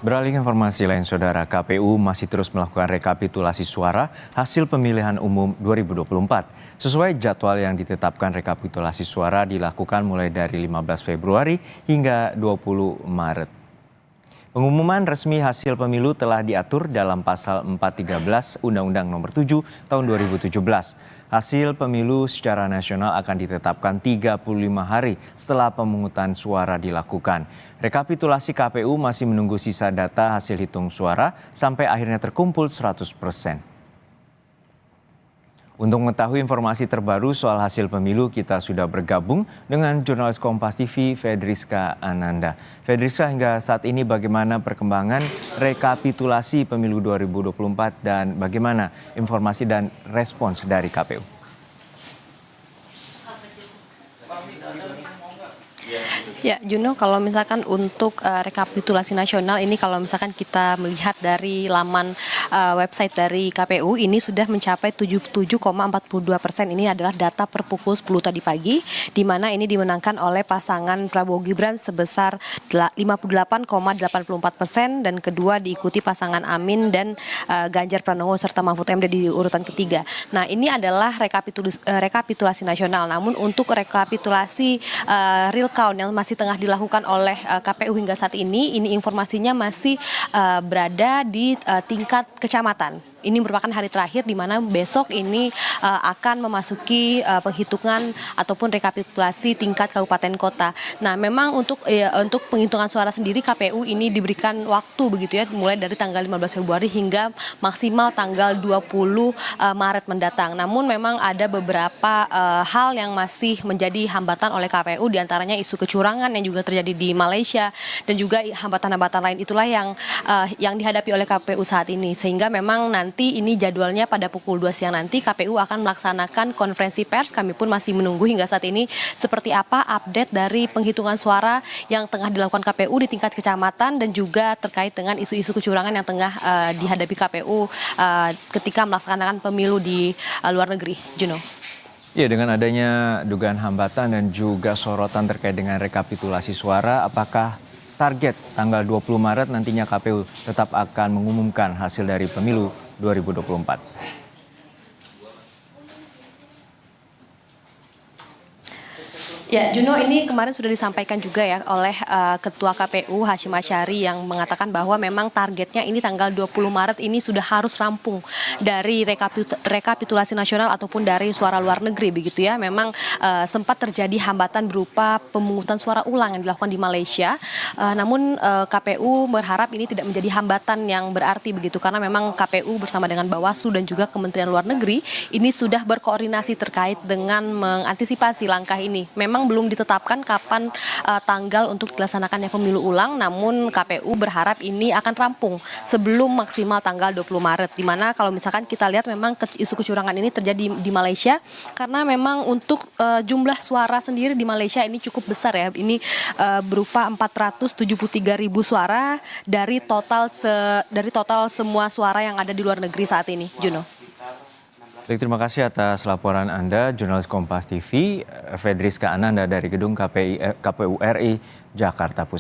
Beralih informasi lain, Saudara, KPU masih terus melakukan rekapitulasi suara hasil pemilihan umum 2024. Sesuai jadwal yang ditetapkan, rekapitulasi suara dilakukan mulai dari 15 Februari hingga 20 Maret. Pengumuman resmi hasil pemilu telah diatur dalam pasal 413 Undang-Undang Nomor 7 Tahun 2017. Hasil pemilu secara nasional akan ditetapkan 35 hari setelah pemungutan suara dilakukan. Rekapitulasi KPU masih menunggu sisa data hasil hitung suara sampai akhirnya terkumpul 100%. Untuk mengetahui informasi terbaru soal hasil pemilu, kita sudah bergabung dengan jurnalis Kompas TV, Fedriska Ananda. Fedriska, hingga saat ini bagaimana perkembangan rekapitulasi pemilu 2024 dan bagaimana informasi dan respons dari KPU? Ya, Juno, kalau misalkan untuk rekapitulasi nasional ini, kalau misalkan kita melihat dari laman website dari KPU, ini sudah mencapai 77,42%. Ini adalah data per pukul 10 tadi pagi, di mana ini dimenangkan oleh pasangan Prabowo Gibran sebesar 58,84%, dan kedua diikuti pasangan Amin dan Ganjar Pranowo serta Mahfud MD di urutan ketiga. Nah, ini adalah rekapitulasi nasional. Namun untuk rekapitulasi real count yang masih tengah dilakukan oleh KPU hingga saat ini informasinya masih berada di tingkat kecamatan. Ini merupakan hari terakhir di mana besok ini akan memasuki penghitungan ataupun rekapitulasi tingkat kabupaten kota. Nah, memang untuk penghitungan suara sendiri KPU ini diberikan waktu begitu ya, mulai dari tanggal 15 Februari hingga maksimal tanggal 20 Maret mendatang. Namun memang ada beberapa hal yang masih menjadi hambatan oleh KPU, diantaranya isu kecurangan yang juga terjadi di Malaysia dan juga hambatan-hambatan lain itulah yang dihadapi oleh KPU saat ini, sehingga memang nanti ini jadwalnya pada pukul 2 siang nanti KPU akan melaksanakan konferensi pers. Kami pun masih menunggu hingga saat ini seperti apa update dari penghitungan suara yang tengah dilakukan KPU di tingkat kecamatan dan juga terkait dengan isu-isu kecurangan yang tengah dihadapi KPU ketika melaksanakan pemilu di luar negeri. Juno. Ya, dengan adanya dugaan hambatan dan juga sorotan terkait dengan rekapitulasi suara, apakah target tanggal 20 Maret nantinya KPU tetap akan mengumumkan hasil dari pemilu 2024? Ya, Juno, ini kemarin sudah disampaikan juga ya oleh Ketua KPU Hashim Asyari yang mengatakan bahwa memang targetnya ini tanggal 20 Maret ini sudah harus rampung dari rekapitulasi nasional ataupun dari suara luar negeri begitu ya. Memang sempat terjadi hambatan berupa pemungutan suara ulang yang dilakukan di Malaysia. Namun KPU berharap ini tidak menjadi hambatan yang berarti begitu, karena memang KPU bersama dengan Bawaslu dan juga Kementerian Luar Negeri ini sudah berkoordinasi terkait dengan mengantisipasi langkah ini. Memang belum ditetapkan kapan tanggal untuk dilaksanakannya pemilu ulang, namun KPU berharap ini akan rampung sebelum maksimal tanggal 20 Maret. Di mana kalau misalkan kita lihat memang isu kecurangan ini terjadi di Malaysia, karena memang untuk jumlah suara sendiri di Malaysia ini cukup besar ya. Ini berupa 473.000 suara dari total semua suara yang ada di luar negeri saat ini. Juno. Baik, terima kasih atas laporan Anda, jurnalis Kompas TV, Fedriska Ananda dari Gedung KPU RI, Jakarta Pusat.